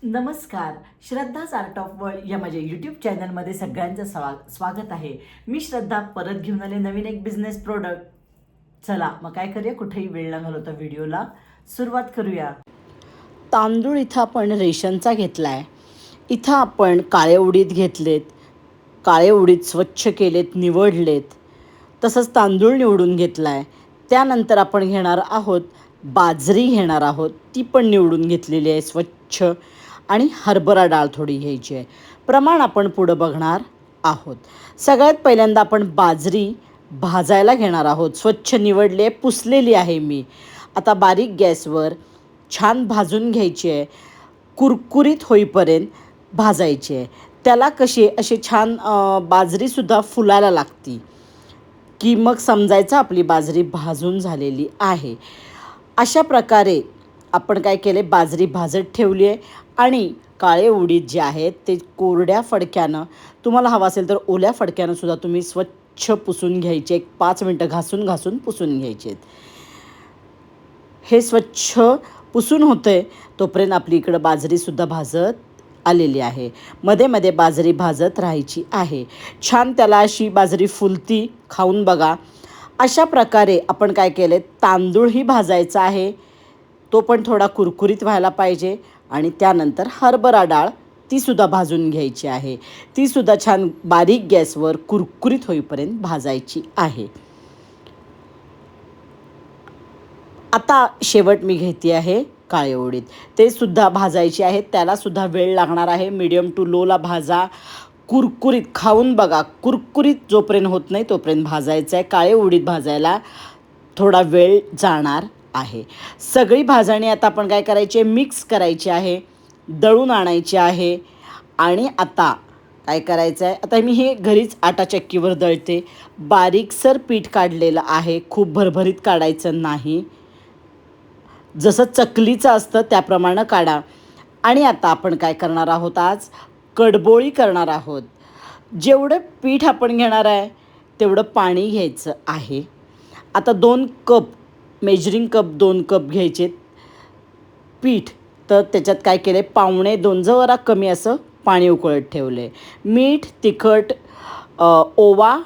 नमस्कार. श्रद्धाच art of world या माझ्या यूट्यूब चॅनलमध्ये सगळ्यांचं स्वागत आहे. मी श्रद्धा परत घेऊन आले नवीन एक बिझनेस प्रोडक्ट. चला मग काय करूया, कुठेही वेळ न घालवता व्हिडिओला सुरुवात करूया. तांदूळ इथं आपण रेशनचा घेतला आहे. इथं आपण काळे उडीद घेतलेत. काळे उडीद स्वच्छ केलेत, निवडलेत. तसंच तांदूळ निवडून घेतला आहे. त्यानंतर आपण घेणार आहोत बाजरी घेणार आहोत, ती पण निवडून घेतलेली आहे स्वच्छ. आणि हरभरा डाळ थोडी घ्यायची आहे. प्रमाण आपण पुढं बघणार आहोत. सगळ्यात पहिल्यांदा आपण बाजरी भाजायला घेणार आहोत. स्वच्छ निवडली आहे, पुसलेली आहे मी. आता बारीक गॅसवर छान भाजून घ्यायची आहे, कुरकुरीत होईपर्यंत भाजायची आहे. त्याला अशी छान बाजरीसुद्धा फुलायला लागती की मग समजायचं आपली बाजरी भाजून झालेली आहे. अशा प्रकारे आपण काय केले, बाजरी भाजत ठेवली आहे. आणि काळे उडीद जे आहेत ते कोरड्या फडक्यानं, तुम्हाला हवं असेल तर ओल्या फडक्यानं सुद्धा तुम्ही स्वच्छ पुसून घ्यायचे. 5 मिनटं घासून पुसून घ्यायचे आहेत. हे स्वच्छ पुसून होतं आहे तोपर्यंत आपली इकडं बाजरीसुद्धा भाजत आलेली आहे. मध्ये मध्ये बाजरी भाजत राहायची आहे. छान त्याला अशी बाजरी फुलती, खाऊन बघा. अशा प्रकारे आपण काय केले, तांदूळही भाजायचा आहे, तो पण थोडा कुरकुरीत व्हायला पाहिजे. आणि त्यानंतर हरभरा डाळ तीसुद्धा भाजून घ्यायची आहे. तीसुद्धा छान बारीक गॅसवर कुरकुरीत होईपर्यंत भाजायची आहे. आता शेवट मी घेते आहे काळे उडीद, ते सुद्धा भाजायचे आहेत. त्यालासुद्धा वेळ लागणार आहे. मीडियम टू लोला भाजा, कुरकुरीत खाऊन बघा. कुरकुरीत जोपर्यंत होत नाही तोपर्यंत भाजायचं आहे. काळे उडीद भाजायला थोडा वेळ जाणार आहे. सगळी भाजणी आता आपण काय करायचे, मिक्स करायची आहे, दळून आणायची आहे. आणि आता काय करायचं आहे, आता मी हे घरीच आटा चक्कीवर दळते. बारीकसर पीठ काढलेलं आहे, खूप भरभरीत काढायचं नाही, जसं चकलीचं असतं त्याप्रमाणे काढा. आणि आता आपण काय करणार आहोत, आज कडबोळी करणार आहोत. जेवढं पीठ आपण घेणार आहे तेवढं पाणी घ्यायचं आहे. आता 2 कप, मेजरिंग कप 2 कप घ्यायचे पीठ. तर त्याच्यात काय केलं आहे, 1.25 जरा कमी असं पाणी उकळत ठेवलं आहे. मीठ, तिखट, ओवा,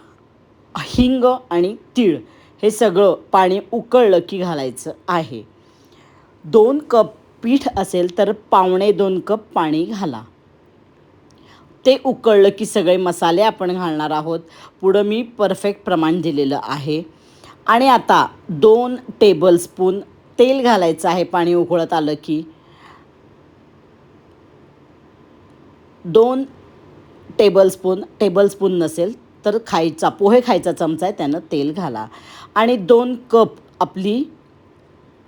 हिंग आणि तीळ हे सगळं पाणी उकळलं की घालायचं आहे. 2 कप पीठ असेल तर 2.25 कप पाणी घाला. ते उकळलं की सगळे मसाले आपण घालणार आहोत. पुढं मी परफेक्ट प्रमाण दिलेलं आहे. आणि आता 2 टेबलस्पून तेल घालायचं आहे. पाणी उकळत आलं की 2 टेबलस्पून नसेल तर पोहे खायचा चमचा आहे त्यानं तेल घाला. आणि 2 कप आपली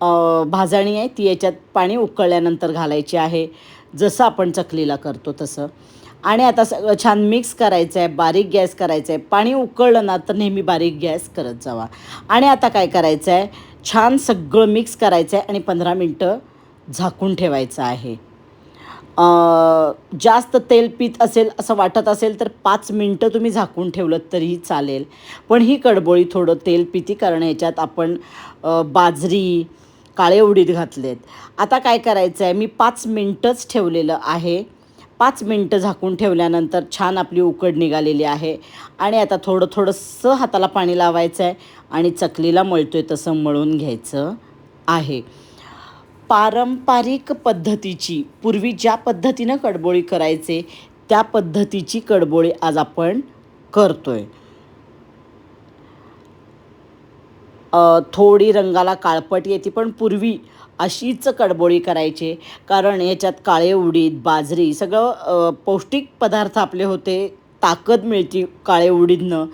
भाजणी आहे ती याच्यात पाणी उकळल्यानंतर घालायची आहे, जसं आपण चकलीला करतो तसं. आणि आता सगळं छान मिक्स करायचं आहे. बारीक गॅस करायचं आहे. पाणी उकळलं ना तर नेहमी बारीक गॅस करत जावा. आणि आता काय करायचं आहे, छान सगळं मिक्स करायचं आहे आणि 15 मिनटं झाकून ठेवायचं आहे. जास्त तेल पीत असेल असं वाटत असेल तर 5 मिनटं तुम्ही झाकून ठेवलं तरीही चालेल. पण ही कडबोळी थोडं तेल पिती, कारण ह्याच्यात आपण बाजरी, काळे उडीद घातलेत. आता काय करायचं आहे, मी 5 मिनटंच ठेवलेलं आहे. 5 मिनटं झाकून ठेवल्यानंतर छान आपली उकड निघालेली आहे. आणि आता थोडंसं हाताला पाणी लावायचं आहे आणि चकलीला मळतो आहे तसं मळून घ्यायचं आहे. पारंपरिक पद्धतीची, पूर्वी ज्या पद्धतीनं कडबोळी करायचे त्या पद्धतीची कडबोळी आज आपण करतो आहे. थोडी रंगाला काळपट येते, पण पूर्वी अशीच कडबोळी करायचे, कारण याच्यात काळे उडीद, बाजरी सगळं पौष्टिक पदार्थ आपले होते. ताकद मिळते काळे उडीदनं.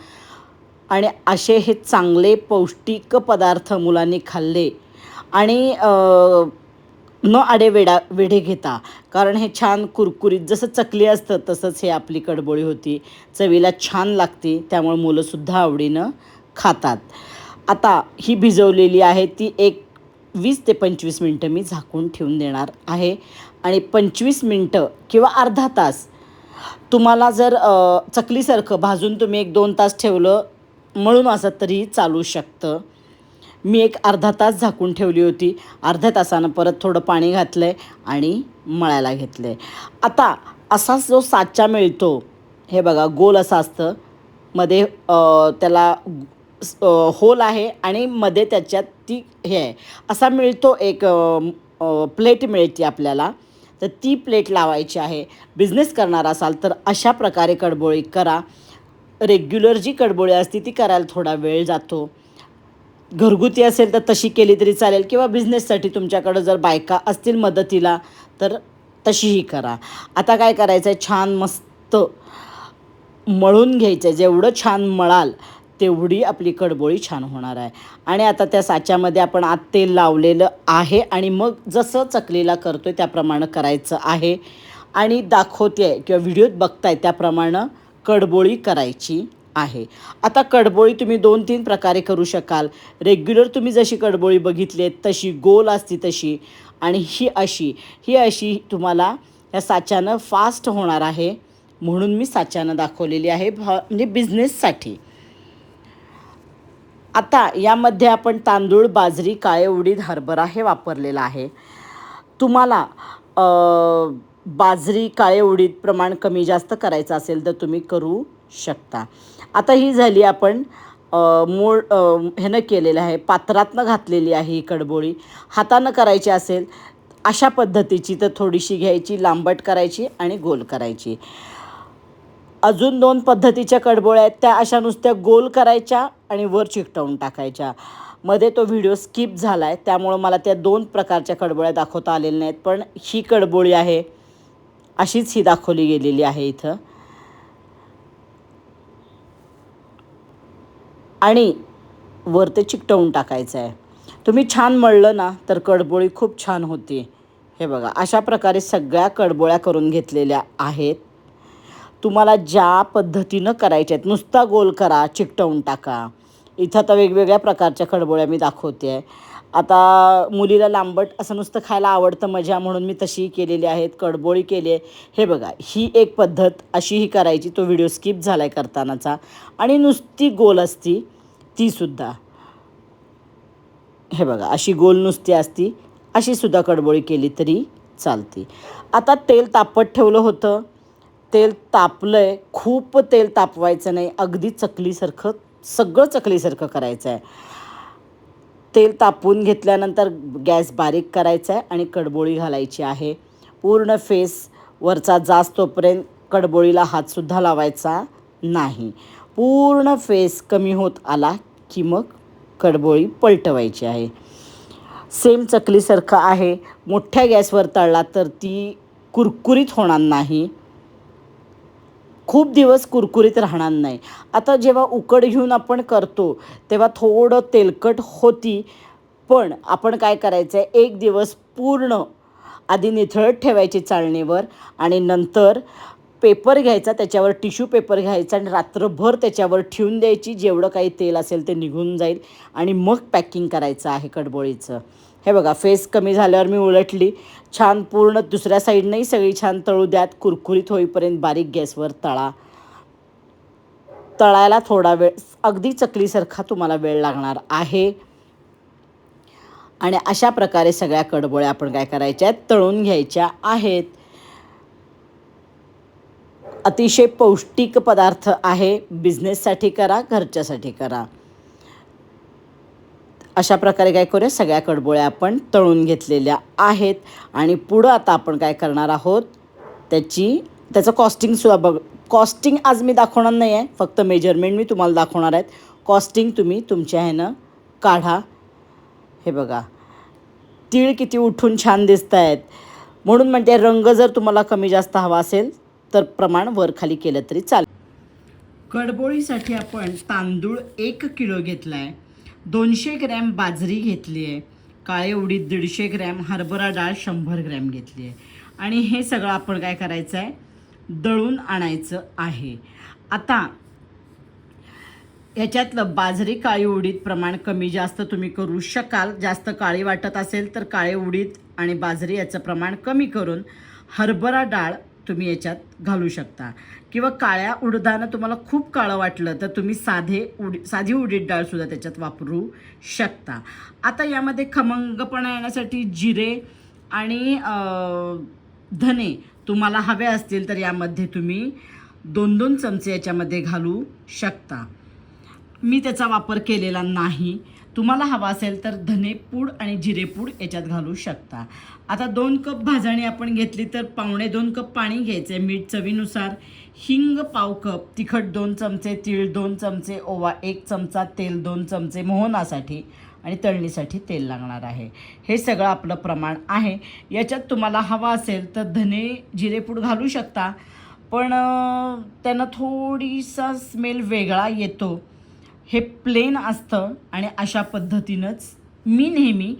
आणि असे हे चांगले पौष्टिक पदार्थ मुलांनी खाल्ले आणि न वेढे घेता, कारण हे छान कुरकुरीत जसं चकली असतं तसंच हे आपली कडबोळी होती. चवीला छान लागते, त्यामुळे मुलंसुद्धा आवडीनं खातात. आता ही भिजवलेली आहे ती 20 ते 25 मिनटं मी झाकून ठेवून देणार आहे. आणि 25 मिनटं किंवा अर्धा तास तुम्हाला जर चकलीसारखं भाजून तुम्ही 1-2 तास ठेवलं मळून असं तरी चालू शकतं. मी एक अर्धा तास झाकून ठेवली होती. अर्ध्या तासानं परत थोडं पाणी घातलं आहे आणि मळायला घेतलं आहे. आता असाच जो साचा मिळतो, हे बघा गोल असं असतं, मध्ये त्याला होल आहे आणि मध्ये त्याच्यात ती हे आहे असा मिळतो एक प्लेट मिळते आपल्याला. तर ती प्लेट लावायची आहे. बिझनेस करणार असाल तर अशा प्रकारे कडबोळी करा. रेग्युलर जी कडबोळी असते ती करायला थोडा वेळ जातो. घरगुती असेल तर तशी केली तरी चालेल, किंवा बिझनेससाठी तुमच्याकडं जर बायका असतील मदतीला तर तशीही करा. आता काय करायचं आहे, छान मस्त मळून घ्यायचं आहे. जेवढं छान मळाल तेवढी आपली कडबोळी छान होणार आहे. आणि आता त्या साच्यामध्ये आपण आत तेल लावलेलं आहे आणि मग जसं चकलीला करतो आहे त्याप्रमाणे करायचं आहे. आणि दाखवते आहे किंवा व्हिडिओत बघताय त्याप्रमाणे कडबोळी करायची आहे. आता कडबोळी तुम्ही 2-3 प्रकारे करू शकाल. रेग्युलर तुम्ही जशी कडबोळी बघितली आहे तशी गोल असती तशी, आणि ही अशी तुम्हाला या साच्यानं फास्ट होणार आहे म्हणून मी साच्यानं दाखवलेली आहे, म्हणजे बिझनेससाठी. आता यामध्ये आपण तांदूळ, बाजरी, काळे उडीद, हरभरा हे वापरलेलं आहे. तुम्हाला बाजरी, काळे उडीद प्रमाण कमी जास्त करायचं असेल तर तुम्ही करू शकता. आता ही झाली आपण मूळ ह्यानं केलेलं आहे, पात्रातनं घातलेली आहे ही कडबोळी. हातानं करायची असेल अशा पद्धतीची तर थोडीशी घ्यायची, लांबट करायची आणि गोल करायची. अजून 2 पद्धतीच्या कडबोळ्या आहेत, त्या अशा नुसत्या गोल करायच्या आणि वर चिकटवून टाकायच्या. मध्ये तो व्हिडिओ स्किप झाला आहे त्यामुळं मला त्या 2 प्रकारच्या कडबोळ्या दाखवता आलेल्या नाहीत. पण ही कडबोळी आहे अशीच ही दाखवली गेलेली आहे इथं. आणि वर ते चिकटवून टाकायचं आहे. तुम्ही छान मळलं ना तर कडबोळी खूप छान होती. हे बघा अशा प्रकारे सगळ्या कडबोळ्या करून घेतलेल्या आहेत. तुम्हाला ज्या पद्धतीनं करायच्या आहेत, नुसता गोल करा, चिकटवून टाका. इथं आता वेगवेगळ्या प्रकारच्या कडबोळ्या मी दाखवते आहे. आता मुलीला लांबट असं नुसतं खायला आवडतं मजा म्हणून मी तशीही केलेली आहेत, कडबोळी केली आहे. हे बघा ही एक पद्धत अशीही करायची, तो व्हिडिओ स्किप झाला आहे करतानाचा. आणि नुसती गोल असती तीसुद्धा, हे बघा अशी गोल नुसती असती, अशीसुद्धा कडबोळी केली तरी चालते. आता तेल तापत ठेवलं होतं, तेल तापलं आहे. खूप तेल तापवायचं नाही, अगदी चकलीसारखं, सगळं चकलीसारखं करायचं आहे. तेल तापवून घेतल्यानंतर गॅस बारीक करायचा आहे आणि कडबोळी घालायची आहे. पूर्ण फेस वरचा जास्तोपर्यंत कडबोळीला हातसुद्धा लावायचा नाही. पूर्ण फेस कमी होत आला की मग कडबोळी पलटवायची आहे. सेम चकलीसारखं आहे. मोठ्या गॅसवर तळला तर ती कुरकुरीत होणार नाही, खूप दिवस कुरकुरीत राहणार नाही. आता जेव्हा उकड घेऊन आपण करतो तेव्हा थोडं तेलकट होती, पण आपण काय करायचं आहे, एक दिवस पूर्ण आधी निथळत ठेवायची चाळणीवर आणि नंतर पेपर घ्यायचा, त्याच्यावर टिश्यू पेपर घ्यायचा आणि रात्रभर त्याच्यावर ठेवून द्यायची. जेवढं काही तेल असेल ते निघून जाईल आणि मग पॅकिंग करायचं आहे कडबोळीचं. हे बघा फेस कमी झाल्यावर मी उलटली, छान पूर्ण दुसऱ्या साईडनंही सगळी छान तळू द्यात, कुरकुरीत होईपर्यंत बारीक गॅसवर तळा. तळायला थोडा वेळ, अगदी चकलीसारखा तुम्हाला वेळ लागणार आहे. आणि अशा प्रकारे सगळ्या कडबोळ्या आपण काय करायच्या आहेत, तळून घ्यायच्या आहेत. अतिशय पौष्टिक पदार्थ आहे. बिझनेससाठी करा, घरच्यासाठी करा. अशा प्रकारे काय करूया, सगळ्या कडबोळ्या आपण तळून घेतलेल्या आहेत. आणि पुढं आता आपण काय करणार आहोत, त्याचं कॉस्टिंगसुद्धा कॉस्टिंग आज मी दाखवणार नाही आहे, फक्त मेजरमेंट मी तुम्हाला दाखवणार आहेत. कॉस्टिंग तुम्ही तुमच्या ह्यानं काढा. हे बघा तीळ किती उठून छान दिसत आहेत. म्हणून म्हणते रंग जर तुम्हाला कमी जास्त हवा असेल तर प्रमाण वर खाली केलं तरी चालेल. कडबोळीसाठी आपण तांदूळ 1 किलो घेतला आहे, 200 ग्रॅम बाजरी घेतली आहे, काळे उडीद 150 ग्रॅम, हरभरा डाळ 100 ग्रॅम घेतली आहे. आणि हे सगळं आपण काय करायचं आहे, दळून आणायचं आहे. आता ह्याच्यातलं बाजरी काळी उडीद प्रमाण कमी जास्त तुम्ही करू शकाल. जास्त काळी वाटत असेल तर काळे उडीद आणि बाजरी याचं प्रमाण कमी करून हरभरा डाळ तुम्ही याच्यात घालू शकता. किंवा काळ्या उडदानं तुम्हाला खूप काळं वाटलं तर तुम्ही साधी उडीद डाळसुद्धा त्याच्यात वापरू शकता. आता यामध्ये खमंगपणा येण्यासाठी जिरे आणि धने तुम्हाला हवे असतील तर यामध्ये तुम्ही 2-2 चमचे याच्यामध्ये घालू शकता. मी त्याचा वापर केलेला नाही. तुम्हाला हवा असेल तर धनेपूड आणि जिरेपूड याच्यात घालू शकता. आता 2 कप भाजणी आपण घेतली तर 2.25 कप पाणी घ्यायचं आहे. मीठ चवीनुसार, हिंग पाव कप, तिखट 2 चमचे, तीळ 2 चमचे, ओवा 1 चमचा, तेल 2 चमचे मोहनासाठी आणि तळणीसाठी तेल लागणार आहे. हे सगळं आपलं प्रमाण आहे. याच्यात तुम्हाला हवा असेल तर धने जिरेपूड घालू शकता, पण त्यानं थोडीसा स्मेल वेगळा येतो. हे प्लेन असतं आणि अशा पद्धतीनंच मी नेहमी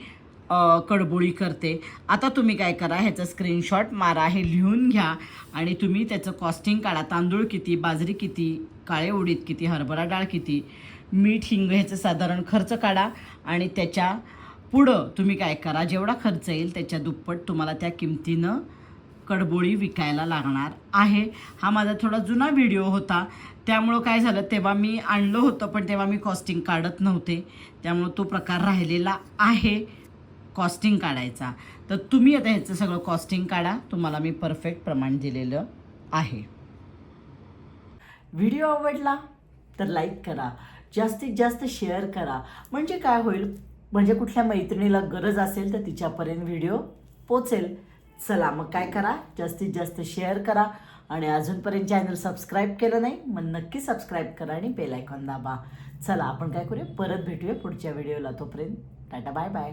कडबोळी करते. आता तुम्ही काय करा, ह्याचा स्क्रीनशॉट मारा, हे लिहून घ्या आणि तुम्ही त्याचं कॉस्टिंग काढा. तांदूळ किती, बाजरी किती, काळे उडीद किती, हरभरा डाळ किती, मीठ हिंग ह्याचं साधारण खर्च काढा आणि त्याच्या पुढं तुम्ही काय करा, जेवढा खर्च येईल त्याच्या दुप्पट तुम्हाला त्या किमतीनं कडबोळी विकायला लागणार आहे. हा माझा थोडा जुना व्हिडिओ होता, त्यामुळं काय झालं, तेव्हा मी आणलं होतं पण तेव्हा मी कॉस्टिंग काढत नव्हते, त्यामुळं तो प्रकार राहिलेला आहे कॉस्टिंग काढायचा. तर तुम्ही आता ह्याचं सगळं कॉस्टिंग काढा, तुम्हाला मी परफेक्ट प्रमाण दिलेलं आहे. व्हिडिओ आवडला तर लाईक करा, जास्तीत जास्त शेअर करा. म्हणजे काय होईल, म्हणजे कुठल्या मैत्रिणीला गरज असेल तर तिच्यापर्यंत व्हिडिओ पोचेल. चला मग काय करा, जास्तीत जास्त शेअर करा आणि अजूनपर्यंत चॅनल सबस्क्राईब केलं नाही मग नक्की सबस्क्राईब करा आणि बेल आयकॉन दाबा. चला आपण काय करूया, परत भेटूया पुढच्या व्हिडिओला. तोपर्यंत टाटा बाय बाय.